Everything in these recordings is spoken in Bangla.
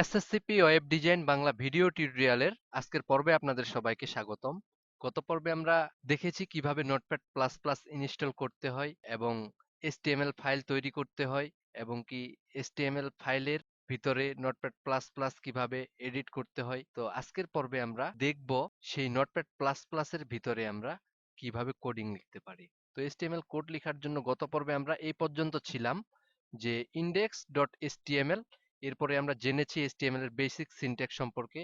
SSCP web design Bangla video টিউটোরিয়ালের আজকের পর্বে আপনাদের সবাইকে স্বাগতম। গত পর্বে আমরা দেখেছি কিভাবে নোটপ্যাড প্লাস প্লাস ইনস্টল করতে হয় এবং HTML ফাইল তৈরি করতে হয় এবং কি HTML ফাইলের ভিতরে নোটপ্যাড প্লাস প্লাস কিভাবে এডিট করতে হয়। তো আজকের পর্বে আমরা দেখব সেই নোটপ্যাড প্লাস প্লাসের ভিতরে আমরা কিভাবে কোডিং লিখতে পারি। তো HTML কোড লেখার জন্য গত পর্বে আমরা এই পর্যন্ত ছিলাম যে index.html, এরপরে আমরা জেনেছি HTML এর বেসিক সিনট্যাক্স সম্পর্কে।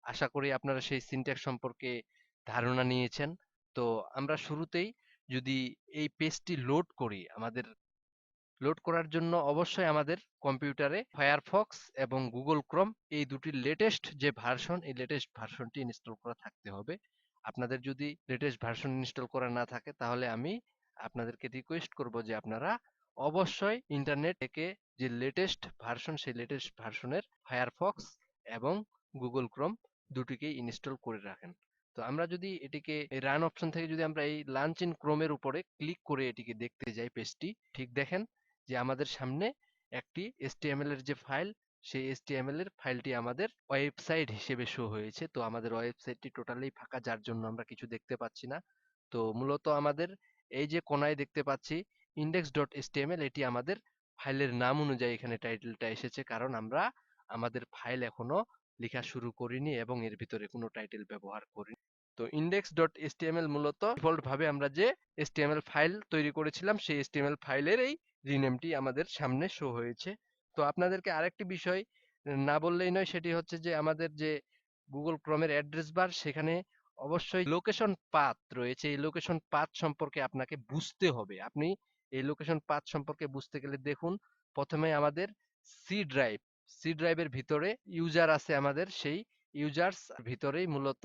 আশা করি আপনারা সেই সিনট্যাক্স সম্পর্কে ধারণা নিয়েছেন। তো আমরা শুরুতেই যদি এই পেজটি লোড করি, আমাদের লোড করার জন্য অবশ্যই আমাদের কম্পিউটারে ফায়ারফক্স এবং গুগল ক্রোম এই দুটির লেটেস্ট যে ভার্সন, এই লেটেস্ট ভার্সনটি ইনস্টল করা থাকতে হবে। আপনাদের যদি লেটেস্ট ভার্সন ইনস্টল করা না থাকে তাহলে আমি আপনাদেরকে রিকোয়েস্ট করব যে আপনারা অবশ্যই ইন্টারনেট থেকে যে লেটেস্ট ভার্সন, সেই লেটেস্ট ভার্সনের ফায়ারফক্স এবং গুগল ক্রোম দুটিকেই ইনস্টল করে রাখেন। তো আমরা যদি এটিকে রান অপশন থেকে যদি আমরা এই লঞ্চ ইন ক্রোমের উপরে ক্লিক করে এটিকে দেখতে যাই, পেজটি ঠিক দেখেন যে আমাদের সামনে একটি HTML এর যে ফাইল, সেই HTML এর ফাইলটি আমাদের ওয়েবসাইট হিসেবে শো হয়েছে। তো আমাদের ওয়েবসাইটটি টোটালি ফাঁকা, যার জন্য আমরা কিছু দেখতে পাচ্ছি না। তো মূলত আমাদের এই যে কোনায় দেখতে পাচ্ছি index.html, এটি আমাদের ফাইলের নাম অনুযায়ী এখানে টাইটেলটা এসেছে, কারণ আমরা আমাদের ফাইল এখনো লেখা শুরু করিনি এবং এর ভিতরে কোনো টাইটেল ব্যবহার করিনি। তো index.html মূলত ডিফল্ট ভাবে আমরা যে HTML ফাইল তৈরি করেছিলাম, সেই HTML ফাইলের এই রিনেমটি আমাদের সামনে শো হয়েছে। তো আপনাদেরকে আরেকটি বিষয় না বললেই নয়, সেটি হচ্ছে যে আমাদের যে গুগল ক্রোমের অ্যাড্রেস বার, সেখানে অবশ্যই লোকেশন পাথ রয়েছে। এই লোকেশন পাথ সম্পর্কে আপনাকে বুঝতে হবে। আপনি এই লোকেশন পাথ সম্পর্কে বুঝতে গেলে দেখুন, প্রথমে আমাদের সি ড্রাইভ, সি ড্রাইভের ভিতরে ইউজার আছে আমাদের, সেই ইউজার্স ভিতরেই মূলত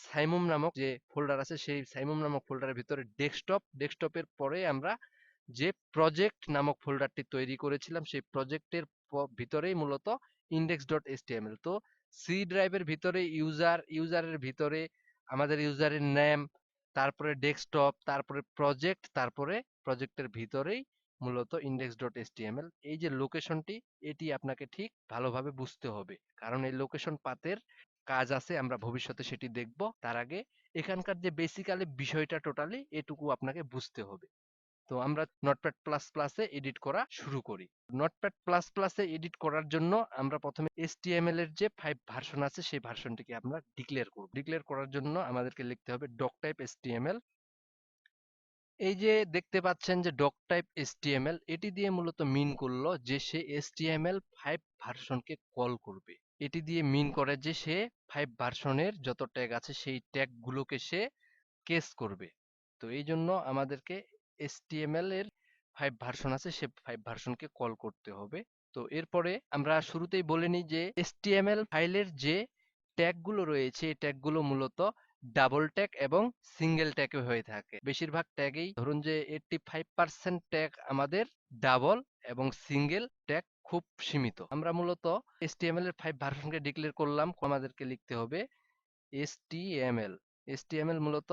সাইমুম নামক যে ফোল্ডার আছে, সেই সাইমুম নামক ফোল্ডারের ভিতরে ডেস্কটপ, ডেস্কটপের পরে আমরা যে প্রজেক্ট নামক ফোল্ডারটি তৈরি করেছিলাম, সেই প্রজেক্টের ভিতরেই মূলত index.html। তো সি ড্রাইভের ভিতরে ইউজার, ইউজারের ভিতরে আমাদের ইউজারের নেম, তারপরে ডেস্কটপ, তারপরে প্রজেক্ট, তারপরে প্রজেক্টের ভিতরেই মূলত index.html। এই যে লোকেশনটি, এটি আপনাকে ঠিক ভালোভাবে বুঝতে হবে, কারণ এই লোকেশন পাথের কাজ আছে, আমরা ভবিষ্যতে সেটি দেখব। তার আগে এখানকার যে বেসিক্যালি বিষয়টা টোটালি এটুকু আপনাকে বুঝতে হবে। তো আমরা নোটপ্যাড প্লাস প্লাসে এডিট করা শুরু করি। নোটপ্যাড প্লাস প্লাসে এডিট করার জন্য আমরা প্রথমে HTML এর যে 5 ভার্সন আছে, সেই ভার্সনটিকে আমরা ডিক্লেয়ার করব। ডিক্লেয়ার করার জন্য আমাদেরকে লিখতে হবে ডক টাইপ HTML। এই যে দেখতে পাচ্ছেন যে ডক টাইপ HTML, এটি দিয়ে মূলত মিন করলো যে সে HTML5 ভার্সনকে কল করবে। এটি দিয়ে মিন করে যে সে 5 ভার্সনের যত ট্যাগ আছে সেই ট্যাগ গুলোকে সে কেস করবে। তো এই জন্য আমাদেরকে HTML এর 5 ভার্সন আছে, সে 5 ভার্সনকে কল করতে হবে। তো এরপরে আমরা শুরুতেই বলে নিই যে HTML ফাইলের যে ট্যাগ গুলো রয়েছে, এই ট্যাগ গুলো মূলত ডাবল ট্যাগ এবং সিঙ্গেল ট্যাগে হয়ে থাকে। বেশিরভাগ ট্যাগেই ধরুন যে 85% ট্যাগ আমাদের ডাবল এবং সিঙ্গেল ট্যাগ খুব সীমিত। আমরা মূলত HTML এর 5 ভার্সনকে ডিক্লেয়ার করলাম, আমাদেরকে লিখতে হবে HTML। HTML মূলত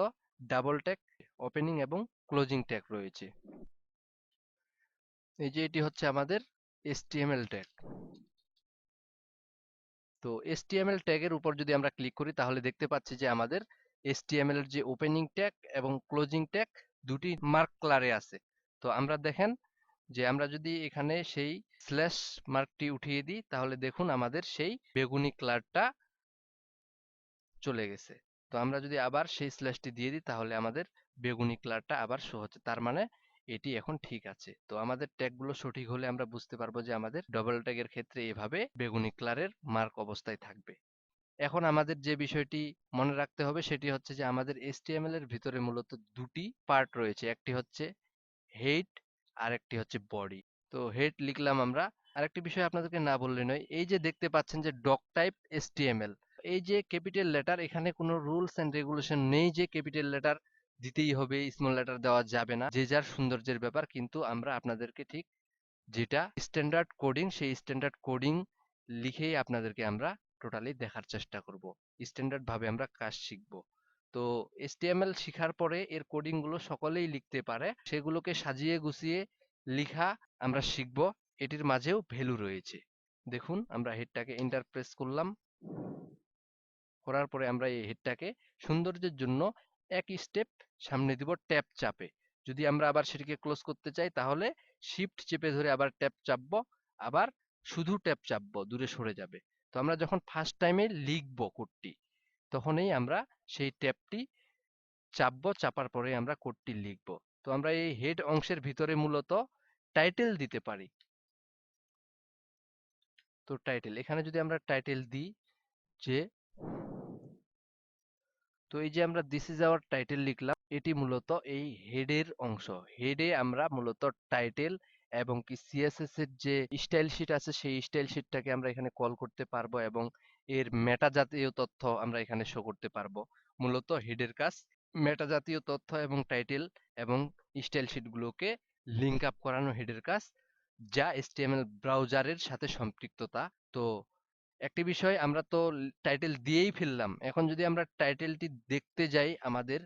ডাবল ট্যাগ, ওপেনিং এবং ক্লোজিং ট্যাগ রয়েছে। এই যে এটি হচ্ছে আমাদের HTML ট্যাগ। তো HTML ট্যাগের উপর যদি আমরা ক্লিক করি তাহলে দেখতে পাচ্ছি যে আমাদের HTML এর যে ওপেনিং ট্যাগ এবং ক্লোজিং ট্যাগ দুটি মার্ক কালারে আছে। তো আমরা দেখেন যে আমরা যদি এখানে সেই স্ল্যাশ মার্কটি উঠিয়ে দিই তাহলে দেখুন আমাদের সেই বেগুনি কালারটা চলে গেছে। তো আমরা যদি আবার সেই স্ল্যাশটি দিয়ে দিই তাহলে আমাদের বেগুনি কালারটা আবার শো হচ্ছে, তার মানে এটি এখন ঠিক আছে। তো আমাদের ট্যাগগুলো সঠিক হলে আমরা বুঝতে পারবো যে আমাদের ডবল ট্যাগের ক্ষেত্রে এভাবে বেগুনি কালারের মার্ক অবস্থায় থাকবে। এখন আমাদের যে বিষয়টি মনে রাখতে হবে সেটি হচ্ছে যে আমাদের HTML এর ভিতরে মূলত দুটি পার্ট রয়েছে, একটি হচ্ছে হেড আর একটি হচ্ছে বডি। তো হেড লিখলাম আমরা। আরেকটি বিষয় আপনাদেরকে না বললে নয়, এই যে দেখতে পাচ্ছেন যে ডক টাইপ HTML, এই যে ক্যাপিটাল লেটার, এখানে কোনো রুলস এন্ড রেগুলেশন নেই যে ক্যাপিটাল লেটার দিতেই হবে, স্মল লেটার দেওয়া যাবে না, যে যার সৌন্দর্যের ব্যাপার। কিন্তু আমরা আপনাদেরকে ঠিক যেটা স্ট্যান্ডার্ড কোডিং, সেই স্ট্যান্ডার্ড কোডিং লিখেই আপনাদেরকে আমরা টোটালি দেখার চেষ্টা করব। স্ট্যান্ডার্ড ভাবে আমরা কাজ শিখব। তো HTML শিখার পরে এর কোডিং গুলো সকলেই লিখতে পারে, সেগুলোকে সাজিয়ে গুছিয়ে লিখা আমরা শিখব। এটির মাঝেও ভ্যালু রয়েছে। দেখুন আমরা হেডটাকে এন্টার প্রেস করলাম, করার পরে আমরা এই হেডটাকে সৌন্দর্যের জন্য এক স্টেপ সামনে দিব ট্যাব চাপে। যদি আমরা আবার সেটিকে ক্লোজ করতে চাই তাহলে শিফট চেপে ধরে আবার ট্যাব চাপবো, আবার শুধু ট্যাব চাপবো, দূরে সরে যাবে। তো আমরা যখন ফার্স্ট টাইমে লিখবো কোডটি, তখনই আমরা সেই ট্যাবটি চাপবো, চাপার পরে আমরা কোডটি লিখবো। তো আমরা এই হেড অংশের ভিতরে মূলত টাইটেল দিতে পারি। তো টাইটেল, এখানে যদি আমরা টাইটেল দিই যে, তো এই যে আমরা দিস ইজ আওয়ার টাইটেল লিখলাম, এটি মূলত এই হেডের অংশ। হেডে আমরা মূলত টাইটেল এবং কি সিএসএস এর যে স্টাইল শিট আছে সেই স্টাইল শিটটাকে আমরা এখানে কল করতে পারবো এবং এর মেটা জাতীয় তথ্য আমরা এখানে শো করতে পারবো। মূলত হেডের কাজ মেটা জাতীয় তথ্য এবং টাইটেল এবং স্টাইল শিটগুলোকে লিঙ্ক আপ করানো হেডের কাজ, যা এইচটিএমএল ব্রাউজারের সাথে সম্পৃক্ততা। তো একটি বিষয়, আমরা তো টাইটেল দিয়েই ফেললাম, এখন যদি আমরা টাইটেলটি দেখতে যাই, আমাদের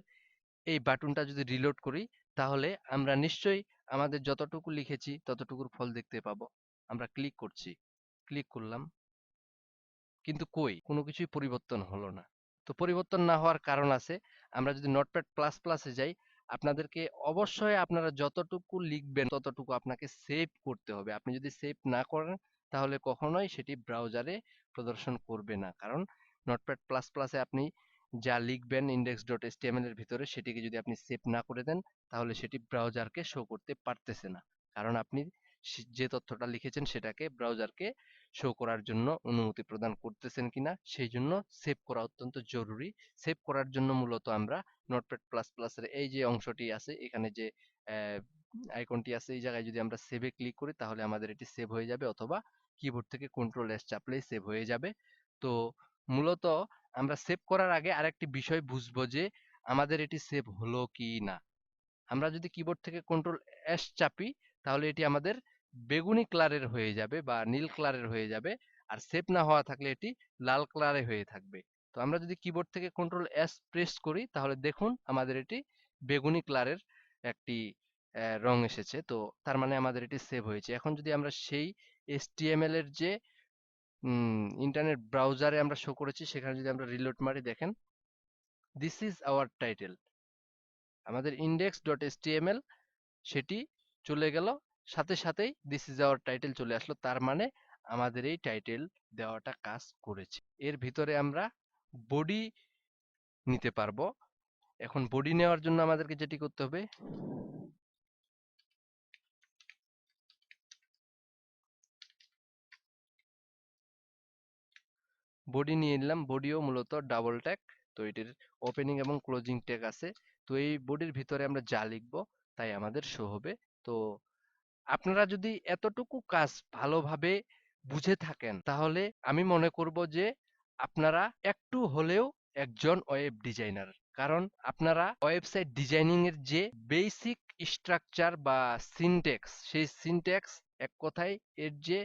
এই বাটনটা যদি রিলোড করি, তাহলে আমরা নিশ্চয়ই আমাদের যতটুকু লিখেছি ততটুকুর ফল দেখতে পাবো। আমরা ক্লিক করছি, ক্লিক করলাম, কিন্তু কই কোনো কিছুই পরিবর্তন হলো না। তো পরিবর্তন না হওয়ার কারণ আছে। আমরা যদি নোটপ্যাড প্লাস প্লাসে যাই, আপনাদেরকে অবশ্যই আপনারা যতটুকু লিখবেন ততটুকু আপনাকে সেভ করতে হবে। আপনি যদি সেভ না করেন তাহলে কখনোই সেটি ব্রাউজারে প্রদর্শন করবে না। কারণ নোটপ্যাড প্লাস প্লাসে আপনি যা লিখবেন ইন্ডেক্স ডট এর ভিতরে, সেটিকে যদি আপনি সেভ না করে দেন তাহলে সেটি ব্রাউজারকে শো করতে পারতেছে না। কারণ আপনি যে তথ্যটা লিখেছেন সেটাকে ব্রাউজারকে শো করার জন্য অনুমতি প্রদান করতেছেন কিনা, সেই জন্য সেভ করা অত্যন্ত জরুরি। সেভ করার জন্য মূলত আমরা নোটপ্যাড প্লাস প্লাস এর এই যে অংশটি আছে, এখানে যে আইকনটি আছে, এই জায়গায় যদি আমরা সেভে ক্লিক করি তাহলে আমাদের এটি সেভ হয়ে যাবে, অথবা কিবোর্ড থেকে কন্ট্রোল এস চাপলেই সেভ হয়ে যাবে। তো মূলত আমরা সেভ করার আগে আরেকটি বিষয় বুঝবো যে আমাদের এটি সেভ হলো কি না। আমরা যদি কিবোর্ড থেকে কন্ট্রোল এস চাপি তাহলে এটি আমাদের বেগুনি কালারের হয়ে যাবে বা নীল কালারের হয়ে যাবে, আর সেভ না হওয়া থাকলে এটি লাল কালারে হয়ে থাকবে। তো আমরা যদি কিবোর্ড থেকে কন্ট্রোল এস প্রেস করি তাহলে দেখুন আমাদের এটি বেগুনি কালারের একটি রং এসেছে। তো তার মানে আমাদের এটি সেভ হয়েছে। এখন যদি আমরা সেই এইচটিএমএল এর যে ইন্টারনেট ব্রাউজারে আমরা শো করেছি সেখানে যদি আমরা রিলোড মারি, দেখেন দিস ইজ আওয়ার টাইটেল, আমাদের ইন্ডেক্স ডট এইচটিএমএল সেটি চলে গেল, সাথে সাথেই দিস ইজ আওয়ার টাইটেল চলে আসলো। তার মানে আমাদের এই টাইটেল দেওয়াটা কাজ করেছে। এর ভিতরে আমরা বডি নিতে পারবো। এখন বডি নেওয়ার জন্য আমাদেরকে যেটি করতে হবে, বডি নিয়ে নিলাম। বডিও মূলত ডাবল ট্যাগ, তো এটির ওপেনিং এবং ক্লোজিং ট্যাগ আছে। তো এই বডির ভিতরে আমরা যা লিখবো তাই আমাদের শো হবে। তো আপনারা যদি এতটুকু কাজ ভালোভাবে বুঝে থাকেন তাহলে আমি মনে করব যে আপনারা একটু হলেও একজন ওয়েব ডিজাইনার। কারণ আপনারা ওয়েবসাইট ডিজাইনিং এর যে বেসিক স্ট্রাকচার বা সিনট্যাক্স, সেই সিনট্যাক্স, এক কথায় এর যে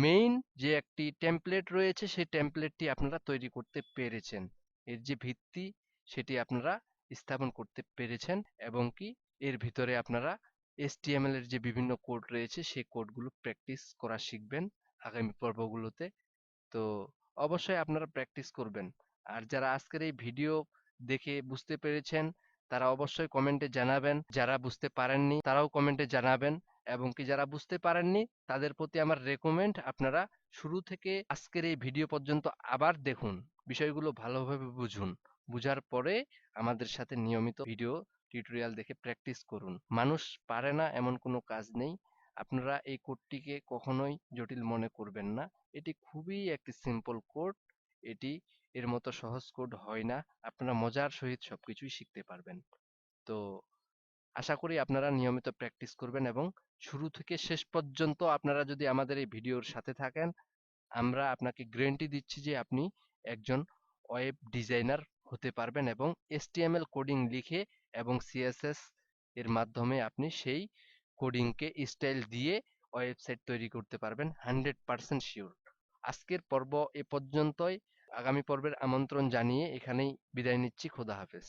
মেইন যে একটি টেমপ্লেট রয়েছে সেই টেমপ্লেটটি আপনারা তৈরি করতে পেরেছেন। এর যে ভিত্তি সেটি আপনারা স্থাপন করতে পেরেছেন, এবং কি এর ভিতরে আপনারা এইচটিএমএল এর যে বিভিন্ন কোড রয়েছে সেই কোডগুলো প্র্যাকটিস করা শিখবেন আগামী পর্বগুলোতে। তো অবশ্যই আপনারা প্র্যাকটিস করবেন। আর যারা আজকের এই ভিডিও দেখে বুঝতে পেরেছেন তারা অবশ্যই কমেন্টে জানাবেন, যারা বুঝতে পারেননি তারাও কমেন্টে জানাবেন, এবং কি যারা বুঝতে পারেননি তাদের প্রতি আমার রেকমেন্ড, আপনারা শুরু থেকে আজকের এই ভিডিও পর্যন্ত আবার দেখুন, বিষয়গুলো ভালোভাবে বুঝুন, বুঝার পরে আমাদের সাথে নিয়মিত ভিডিও টিউটোরিয়াল দেখে প্র্যাকটিস করুন। মানুষ পারে না এমন কোনো কাজ নেই। আপনারা এই কোডটিকে কখনোই জটিল মনে করবেন না। এটি খুবই একটি সিম্পল কোড। এটি এর মতো সহজ কোড হয় না। আপনারা মজার সহিত সবকিছুই শিখতে পারবেন। তো আশা করি আপনারা নিয়মিত প্র্যাকটিস করবেন, এবং শুরু থেকে শেষ পর্যন্ত আপনারা যদি আমাদের এই ভিডিওর সাথে থাকেন, আমরা আপনাকে গ্যারান্টি দিচ্ছি যে আপনি একজন ওয়েব ডিজাইনার হতে পারবেন, এবং এইচটিএমএল কোডিং লিখে এবং সিএসএস এর মাধ্যমে আপনি সেই কোডিংকে স্টাইল দিয়ে ওয়েবসাইট তৈরি করতে পারবেন 100% শিওর। আজকের পর্ব এ পর্যন্তই। আগামী পর্বের আমন্ত্রণ জানিয়ে এখানেই বিদায় নিচ্ছি। খোদা হাফেজ।